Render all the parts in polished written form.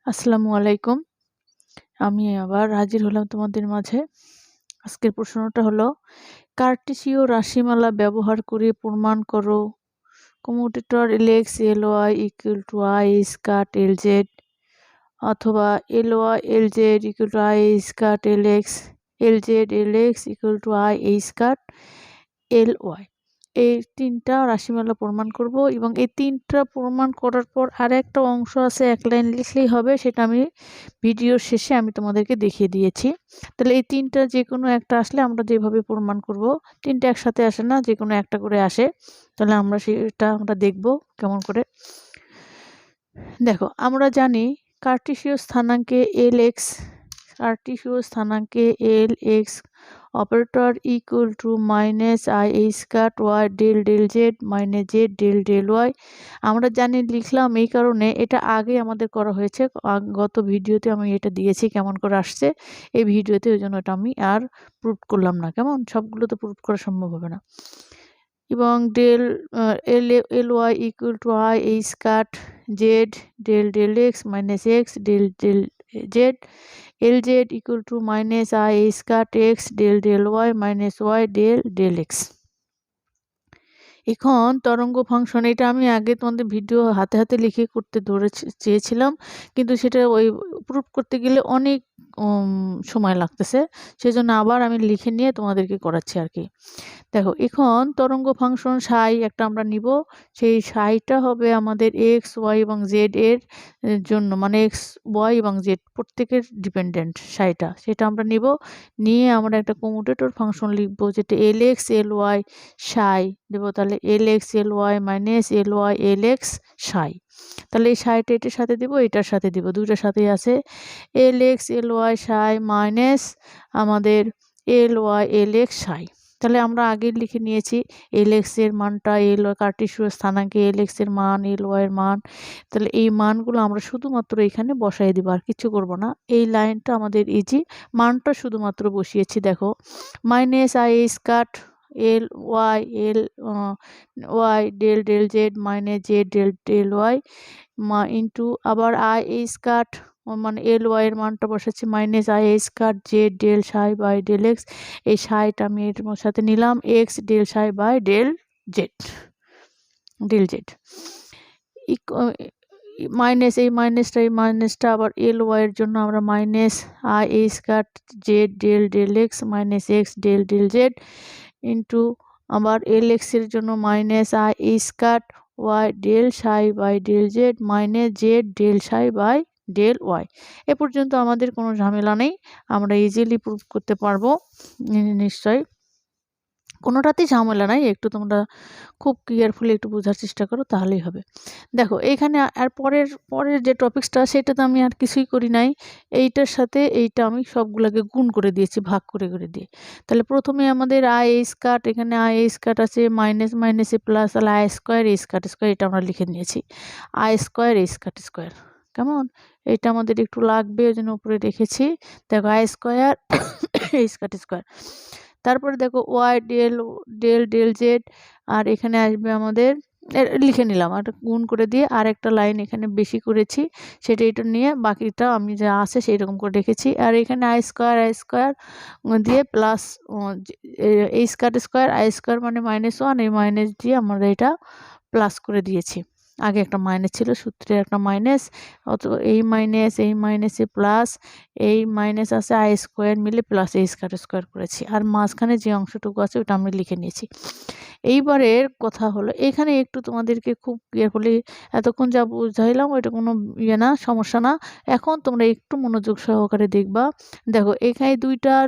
আসসালামু আলাইকুম। আমি আবার হাজির হলাম তোমাদের মাঝে। আজকের প্রশ্নটা হলো, কার্টেসীয় রাশিমালা ব্যবহার করে প্রমাণ করো commutator Lx Ly equal to I square Lz অথবা Ly Lz equal to I square Lx, Lz Lx equal to I square Ly। এই ৩টা রাশিমালা প্রমাণ করব এবং এই ৩টা প্রমাণ করার পর আরেকটা অংশ আছে, এক লাইন লিখলেই হবে, সেটা আমি ভিডিওর শেষে আমি তোমাদেরকে দেখিয়ে দিয়েছি। তাহলে এই ৩টা যে কোনো একটা আসলে আমরা যেভাবে প্রমাণ করব, ৩টা একসাথে আসে না, যে কোনো একটা করে আসে। তাহলে সেটা আমরা দেখব কেমন করে। দেখো, আমরা জানি কার্টেসীয় স্থানাঙ্কে Lx operator equal to -I square y del del z minus z del del y. আমরা জানি, লিখলাম এই কারণে, এটা আগে আমাদের করা হয়েছে, গত ভিডিওতে আমি এটা দিয়েছি কেমন করে আসছে এই ভিডিওতে, ওই জন্য এটা আমি আর প্রুভ করলাম না। কেমন, সবগুলো তো প্রুভ করা সম্ভব হবে না। এবং L y equal to I square z del del x minus x del del z, Lz equal to -I square x del del y minus y del del x. এখন তরঙ্গ ফাংশন, এটা আমি আগে তোমাদের ভিডিও হাতে হাতে লিখে করতে চেয়েছিলাম, কিন্তু সেটা ওই প্রুফ করতে গেলে অনেক সময় লাগতেছে, সেজন্য আবার আমি লিখে নিয়ে তোমাদেরকে করাচ্ছি আর কি। দেখো, এখন তরঙ্গ ফাংশন সাই একটা আমরা নিব, সেই সাইটা হবে আমাদের এক্স ওয়াই এবং জেড এর জন্য, মানে এক্স ওয়াই এবং জেড প্রত্যেকের ডিপেন্ডেন্ট সাইটা, সেটা আমরা নিব। নিয়ে আমরা একটা কমিউটেটর ফাংশন লিখব, যেটা Lx Ly সাই দেবো। তাহলে Lx Ly minus Ly Lx সাই। তাহলে এই সাইটা এটার সাথে দিব, এটার সাথে দিব, দুইটার সাথেই আছে। Lx Ly সাই মাইনাস আমাদের Ly Lx সাই। তাহলে আমরা আগে লিখে নিয়েছি Lx এর মানটা, Ly কার্টেসীয় স্থানাঙ্কে Lx এর মান, Ly এর মান। তাহলে এই মানগুলো আমরা শুধুমাত্র এখানে বসাই দিব, আর কিছু করব না। এই লাইনটা আমাদের ইজি, মানটা শুধুমাত্র বসিয়েছি। দেখো, -I square Ly del del z minus z del del y into আবার I স্কয়ার, মানে Ly এর মানটা বসাচ্ছি -I square z del psi by del x. এই সাইটা আমি এর সাথে নিলাম x del psi by del z minus, এই মাইনাসটা আবার Ly এর জন্য আমরা -I square z del del x minus x del del z into আবার Lx এর জন্য -I square y del psi by del z minus z del psi by del y. এ পর্যন্ত আমাদের কোনো ঝামেলা নেই, আমরা ইজিলি প্রুভ করতে পারবো নিশ্চয়, কোনোটাতেই ঝামেলা নাই। একটু তোমরা খুব কেয়ারফুলি একটু বোঝার চেষ্টা করো, তাহলেই হবে। দেখো, এখানে আর পরের যে টপিক্সটা, সেটা তো আমি আর কিছুই করি নাই, এইটার সাথে এইটা আমি সবগুলোকে গুণ করে দিয়েছি, ভাগ করে দিয়ে। তাহলে প্রথমে আমাদের I স্কয়ার, এখানে I স্কয়ার আছে, মাইনাস মাইনাসে প্লাস, তাহলে I স্কয়ার স্কয়ার এটা আমরা লিখে নিয়েছি, I স্কয়ার স্কয়ার। কেমন, এটা আমাদের একটু লাগবে, ওই জন্য উপরে রেখেছি। দেখো, I স্কয়ার স্কয়ার। তারপরে দেখো y del del del z, আর এখানে আসবে আমাদের, লিখে নিলাম, আর গুণ করে দিয়ে আর একটা লাইন এখানে বেশি করেছি, সেটা এটা নিয়ে বাকিটা আমি যা আছে সেই রকম করে রেখেছি। আর এখানে I স্কয়ার দিয়ে প্লাস এই স্কয়ার I স্কয়ার মানে -1, এই মাইনাস দিয়ে আমরা এটা প্লাস করে দিয়েছি। আগে একটা মাইনাস ছিল, সূত্রে একটা মাইনাস, অথবা এই মাইনাসে প্লাস, এই মাইনাস আছে, I স্কয়ার মিলে প্লাস এই স্কয়ার করেছি, আর মাঝখানে যে অংশটুকু আছে ওটা আমরা লিখে নিয়েছি। এইবারের কথা হলো, এখানে একটু তোমাদেরকে খুব কেয়ারফুলি, এতক্ষণ যা বুঝাইলাম ওইটা কোনো না, সমস্যা না। এখন তোমরা একটু মনোযোগ সহকারে দেখবা। দেখো, এখানে দুইটার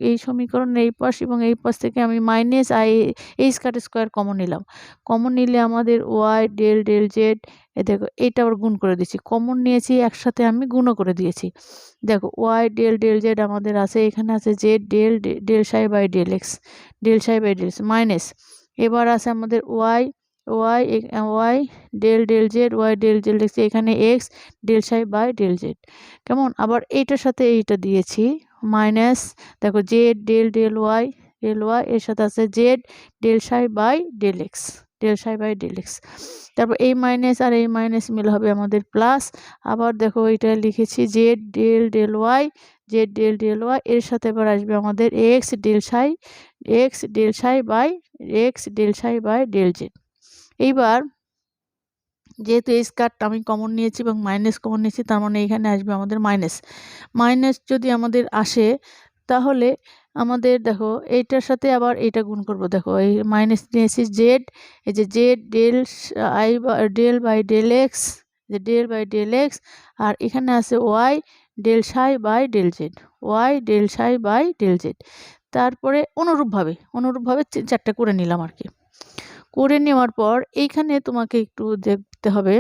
এই সমীকরণের এই পাশ এবং এই পাশ থেকে আমি -I এই স্কয়ার কমন নিলাম। কমন নিলে আমাদের ওয়াই ডেল ডেল জেড, দেখো এইটা আবার গুণ করে দিয়েছি, কমন নিয়েছি একসাথে আমি গুণও করে দিয়েছি। দেখো, ওয়াই ডেল ডেল জেড আমাদের আছে, এখানে আছে z del del psi by del x minus, এবার আছে আমাদের y del del z y del del x, এখানে x del psi by del z. কেমন, আবার এইটার সাথে এইটা দিয়েছি মাইনাস, দেখো জেড ডেল ডেল ওয়াই এর সাথে আছে z del psi by del x. Del psi by del x. তারপর এই মাইনাস আর এই মাইনাস মিলে হবে আমাদের প্লাস। আবার দেখো এটা লিখেছি z del del y, z del del y, এর সাথে এবার আসবে আমাদের x del psi, x del psi by x del psi by del z. এইবার যেহেতু এই স্কয়ারটা আমি কমন নিয়েছি এবং মাইনাস কমন নিয়েছি, তার মানে এখানে আসবে আমাদের মাইনাস। মাইনাস যদি আমাদের আসে তাহলে আমাদের দেখো এইটার সাথে আবার এইটা গুণ করব। দেখো এই মাইনাস নিয়েছি জেড, এই যে z del I del by del x, যে ডেল বাই ডেল এক্স, আর এখানে আছে y del psi by del z, y del psi by del z. তারপরে অনুরূপভাবে চারটা করে নিলাম আর কি। করে নেওয়ার পর এইখানে তোমাকে একটু দেখতে হবে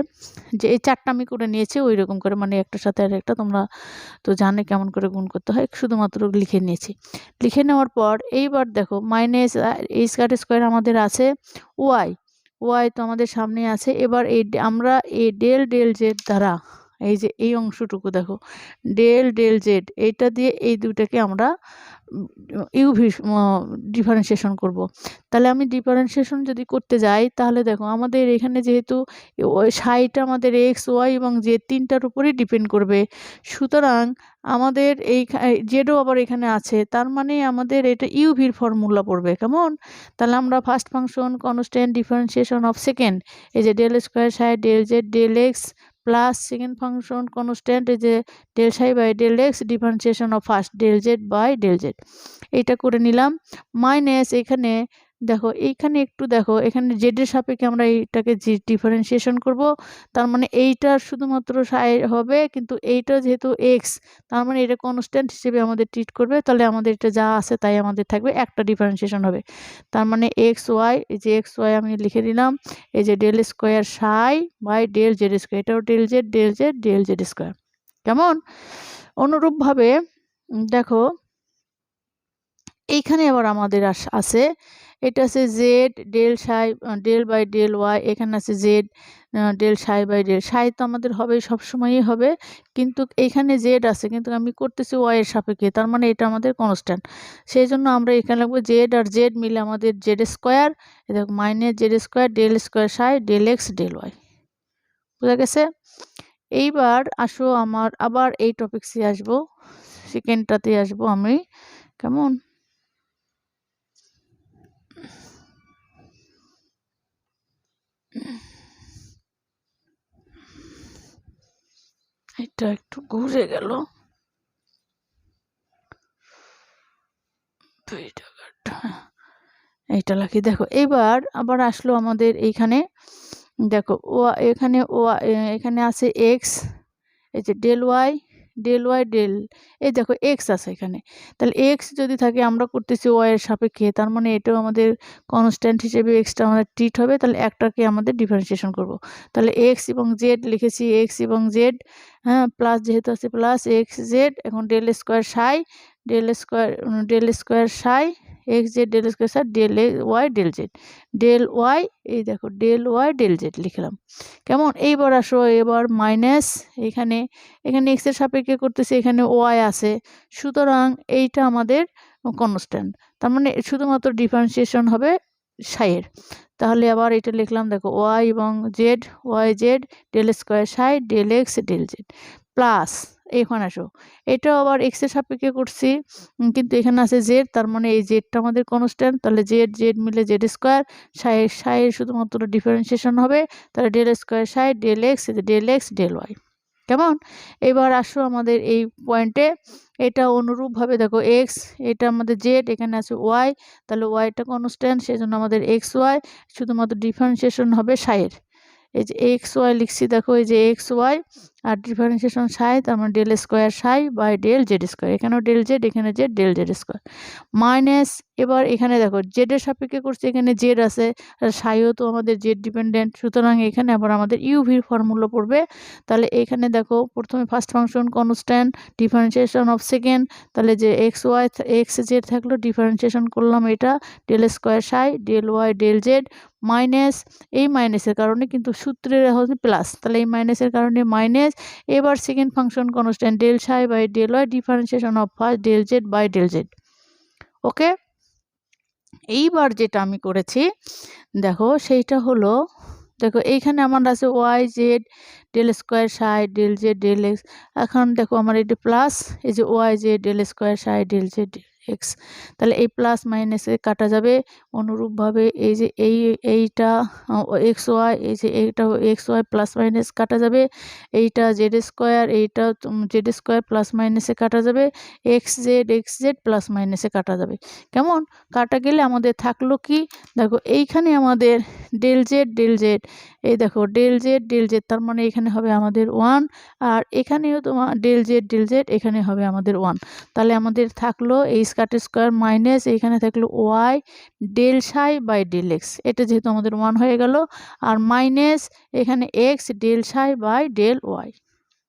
যে এই চারটা আমি করে নিয়েছি ওই রকম করে, মানে একটার সাথে আর একটা তোমরা তো জানে কেমন করে গুণ করতে হয়, শুধুমাত্র লিখে নিয়েছি। লিখে নেওয়ার পর এইবার দেখো মাইনাস এই স্কয়ার আমাদের আছে ওয়াই, ওয়াই তো আমাদের সামনে আছে। এবার এই আমরা এই ডেল ডেল জেড দ্বারা এই যে এই অংশটুকু দেখো ডেল ডেল জেড, এইটা দিয়ে এই দুটাকে আমরা ইউভি ডিফারেন্সিয়েশন করব। তাহলে আমি ডিফারেন্সিয়েশন যদি করতে যাই তাহলে দেখো আমাদের এখানে যেহেতু ওই সাইটা আমাদের এক্স ওয়াই এবং জেড তিনটার উপরেই ডিপেন্ড করবে, সুতরাং আমাদের এই জেডও আবার এখানে আছে, তার মানে আমাদের এটা ইউভির ফর্মুলা পড়বে কেমন। তাহলে আমরা first function constant differentiation of second, এই যে del square psi del z del x, plus second function constant এই যে del psi by del x differentiation of first del z by del z, এইটা করে নিলাম। মাইনাস এখানে দেখো এইখানে একটু দেখো এখানে জেডের সাপেক্ষে আমরা এইটাকে ডিফারেন্সিয়েশন করব, তার মানে এইটা শুধুমাত্র সাই হবে, কিন্তু এইটা যেহেতু এক্স তার মানে এটা কনস্ট্যান্ট হিসেবে আমাদের ট্রিট করবে, তাহলে আমাদের এটা যা আছে তাই আমাদের থাকবে, একটা ডিফারেন্সিয়েশন হবে। তার মানে এক্স ওয়াই, এই যে এক্স ওয়াই আমি লিখে দিলাম, এই যে del square psi by del z square, এটাও del z del z del z square কেমন। অনুরূপভাবে দেখো এইখানে আবার আমাদের আছে এটা আছে z del psi del by del y, এখানে আছে z del psi by del, psi তো আমাদের হবে সবসময়ই হবে, কিন্তু এখানে জেড আছে কিন্তু আমি করতেছি ওয়াই এর সাপেক্ষে, তার মানে এটা আমাদের কনস্ট্যান্ট, সেই জন্য আমরা এখানে লিখবো জেড আর জেড মিলে আমাদের জেড স্কোয়ার, দেখো minus z square del square psi del x del y, বুঝা গেছে। এইবার আসো আমার আবার এই টপিক্সে আসবো, সেকেন্ডটাতে আসবো আমি কেমন। এটা একটু ঘুরে গেল, এইটা লাখি। দেখো এইবার আবার আসলো আমাদের এইখানে, দেখো এখানে আছে এক্স, এই যে ডেল ওয়াই ডেল, এই দেখো এক্স আছে এখানে, তাহলে এক্স যদি থাকে আমরা করতেছি ওয়াই এর সাপেক্ষে, তার মানে এটাও আমাদের কনস্ট্যান্ট হিসেবে এক্সটা আমাদের ট্রিট হবে, তাহলে একটাকে আমাদের ডিফারেন্সিয়েশন করব। তাহলে এক্স এবং জেড লিখেছি, এক্স এবং জেড, হ্যাঁ প্লাস যেহেতু আছে প্লাস এক্স জেড, এখন del square psi x z del square psi del y del z, del y, এই দেখো ডেল ওয়াই ডেল জেড লিখলাম কেমন। এইবার আসো এবার মাইনাস এখানে এক্স এর সাপেক্ষে করতেছে, এখানে ওয়াই আছে, সুতরাং এইটা আমাদের কনস্ট্যান্ট, তার মানে শুধুমাত্র ডিফারেন্সিয়েশন হবে সাইয়ের। তাহলে আবার এটা লিখলাম, দেখো ওয়াই এবং z, y z del square psi del x del z, plus এখানে আসো এটাও আবার এক্স এর সাপেক্ষে করছি, কিন্তু এখানে আছে জেড, তার মানে এই জেডটা আমাদের কনস্ট্যান্ট, তাহলে জেড মিলে জেড স্কোয়ার, সাইয়ের শুধুমাত্র ডিফারেন্সিয়েশন হবে, তাহলে del square psi del x del y কেমন। এবার আসো আমাদের এই পয়েন্টে, এটা অনুরূপভাবে দেখো এক্স, এটা আমাদের জেড, এখানে আছে ওয়াই, তাহলে ওয়াইটা কনস্ট্যান্ট, সেজন্য আমাদের এক্স ওয়াই শুধুমাত্র ডিফারেন্সিয়েশন হবে সাইয়ের, এই যে এক্স ওয়াই লিখছি, দেখো এই যে এক্স ওয়াই আর ডিফারেন্সিয়েশন সাই, তার মানে del square psi by del z square, এখানেও ডেল জেড, এখানে z del z square minus. এবার এখানে দেখো জেডের সাপেক্ষে করছে, এখানে জেড আছে আর সাইও তো আমাদের জেড ডিপেন্ডেন্ট, সুতরাং এখানে আবার আমাদের ইউভির ফর্মুলা পড়বে। তাহলে এখানে দেখো প্রথমে first function constant differentiation of second, তাহলে যে এক্স ওয়াই এক্স জেড থাকলো, ডিফারেন্সিয়েশন করলাম এটা del square psi del y del z minus, এই মাইনাসের কারণে কিন্তু সূত্রের হচ্ছে প্লাস, তাহলে এই মাইনাসের কারণে মাইনাস। এবার second function constant del psi by del y differentiation of first del z by del z, okay. এইবার যেটা আমি করেছি দেখো সেইটা হলো, দেখো এইখানে আমার আছে y z del square psi del z del x. এখন দেখো আমার এটা প্লাস, এই যে y z del square psi del z x, তাহলে এই প্লাস মাইনাসে কাটা যাবে। অনুরূপভাবে এই যে এইটা এক্স ওয়াই, এই যে এইটা এক্স ওয়াই প্লাস মাইনাস কাটা যাবে। এইটা জেড স্কোয়ার, এইটা জেড স্কোয়ার প্লাস মাইনাসে কাটা যাবে। এক্স জেড প্লাস মাইনাসে কাটা যাবে। কেমন কাটা গেলে আমাদের থাকলো কি, দেখো এইখানে আমাদের ডেল জেড, এই দেখো ডেল জেড, তার মানে এখানে হবে আমাদের 1, আর এখানেও তোমার ডেল জেড এখানে হবে আমাদের 1। তাহলে আমাদের থাকলো এই স্কয়ার স্কোয়ার মাইনাস এখানে থাকলো y del psi by del x, এটা যেহেতু আমাদের 1 হয়ে গেল, আর মাইনাস এখানে x del psi by del y.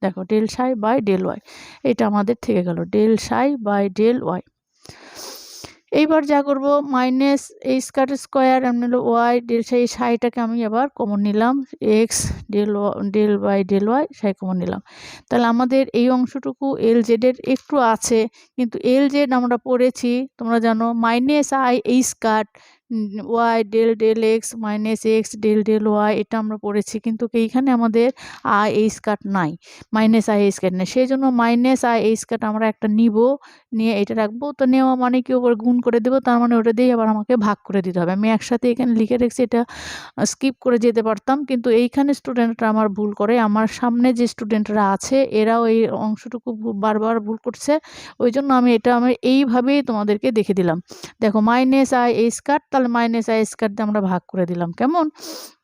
দেখো del psi by del y, এটা আমাদের থেকে গেল del psi by del Y. এইবার যা করব, মাইনাস এই স্কয়ার এমন হলো ওয়াই ডেল সাই, সাইটাকে আমি আবার কমন নিলাম, x del by del y psi common নিলাম। তাহলে আমাদের এই অংশটুকু এল জেডের একটু আছে, কিন্তু এল জেড আমরা পড়েছি তোমরা জানো মাইনাস আই এই square y del x minus x del y, এটা আমরা পড়েছি, কিন্তু এইখানে আমাদের আই এই স্কয়ার নাই, মাইনাস আই এই স্কয়ার নেই, সেই জন্য মাইনাস আই এই স্কয়ার আমরা একটা নিব, নিয়ে এটা রাখবো। তো নেওয়া মানে কি ওপর গুণ করে দেবো, তার মানে ওটা দিয়ে আবার আমাকে ভাগ করে দিতে হবে। আমি একসাথে এখানে লিখে রেখেছি, এটা স্কিপ করে যেতে পারতাম, কিন্তু এইখানে স্টুডেন্টরা আমার ভুল করে, আমার সামনে যে স্টুডেন্টরা আছে এরাও এই অংশটুকু বারবার ভুল করছে, ওই জন্য আমি এটা এইভাবেই তোমাদেরকে দেখে দিলাম। দেখো মাইনাস আই এই স্কয়ার, তাহলে মাইনাস আই স্কয়ার দিয়ে আমরা ভাগ করে দিলাম। কেমন,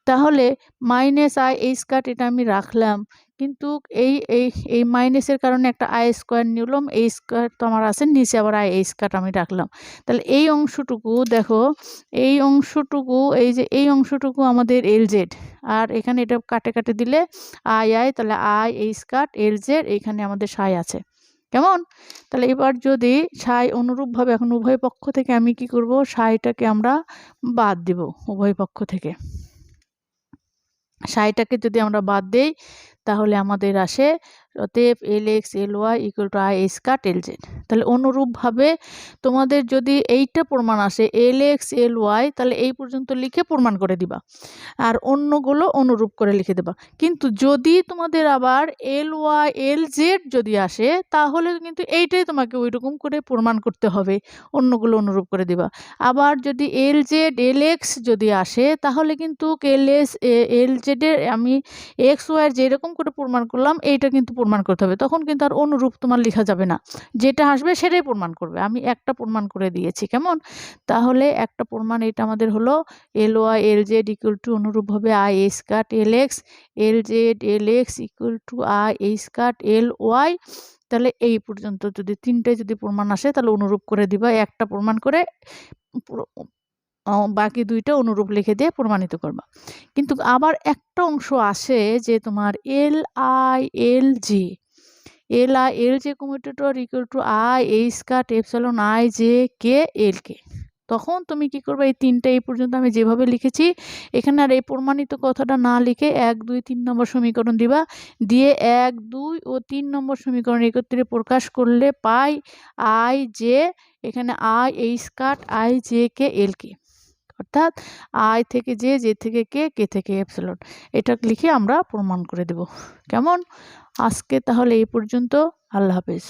তাহলে মাইনাস আই এই স্কয়ার এটা আমি রাখলাম, কিন্তু এই এই এই মাইনাসের কারণে একটা আই স্কোয়ার নিলাম, এই স্কোয়ার তো আমার আছে নিচে, আবার আই এই স্কোয়ার আমি রাখলাম। তাহলে এই অংশটুকু দেখো, এই অংশটুকু এই যে এই অংশটুকু আমাদের এল জেড, আর এখানে এটা কাটে দিলে আই, তাহলে আই এই স্কোয়ার এল জেড, এইখানে আমাদের সাই আছে। কেমন, তাহলে এবার যদি সাই অনুরূপভাবে এখন উভয় পক্ষ থেকে আমি কি করব, সাইটাকে আমরা বাদ দিব, উভয় পক্ষ থেকে সাইটাকে যদি আমরা বাদ দেই তাহলে আমাদের আসে অতএব L x L y equal to i square L z. তাহলে অনুরূপভাবে তোমাদের যদি এইটা প্রমাণ আসে এল এক্স এল ওয়াই, তাহলে এই পর্যন্ত লিখে প্রমাণ করে দিবা, আর অন্যগুলো অনুরূপ করে লিখে দেবা। কিন্তু যদি তোমাদের আবার এল ওয়াই এল জেড যদি আসে, তাহলে কিন্তু এইটাই তোমাকে ওই রকম করে প্রমাণ করতে হবে, অন্যগুলো অনুরূপ করে দিবা। আবার যদি এল জেড এল এক্স যদি আসে, তাহলে কিন্তু এল জেডের আমি এক্স ওয়াই যেরকম করে প্রমাণ করলাম এইটা কিন্তু প্রমাণ করতে হবে, তখন কিন্তু আর অনুরূপ তোমার লেখা যাবে না, যেটা আসবে সেটাই প্রমাণ করবে। আমি একটা প্রমাণ করে দিয়েছি। কেমন, তাহলে একটা প্রমাণ এটা আমাদের হলো L y L z equal to অনুরূপভাবে আই এই square L x, L z L x equal to i এই স্কয়ার এল ওয়াই। তাহলে এই পর্যন্ত যদি তিনটে যদি প্রমাণ আসে তাহলে অনুরূপ করে দিবা, একটা প্রমাণ করে বাকি দুইটা অনুরূপ লিখে দিয়ে প্রমাণিত করবা। কিন্তু আবার একটা অংশ আসে যে তোমার L i L j, L i L j commutator equal to i এই square epsilon i j k L k, তখন তুমি কি করবে, এই তিনটা এই পর্যন্ত আমি যেভাবে লিখেছি এখানে আর এই প্রমাণিত কথাটা না লিখে 1 2 3 নম্বর সমীকরণ দিবা, দিয়ে 1 2 ও 3 নম্বর সমীকরণ একত্রে প্রকাশ করলে পাই আই জে, এখানে আই এই square I j k L কে, অর্থাৎ আই থেকে জে, জে থেকে কে, কে থেকে এপসিলন, এটা লিখে আমরা প্রমাণ করে দেব। কেমন, আজকে তাহলে এই পর্যন্ত, আল্লাহ হাফেজ।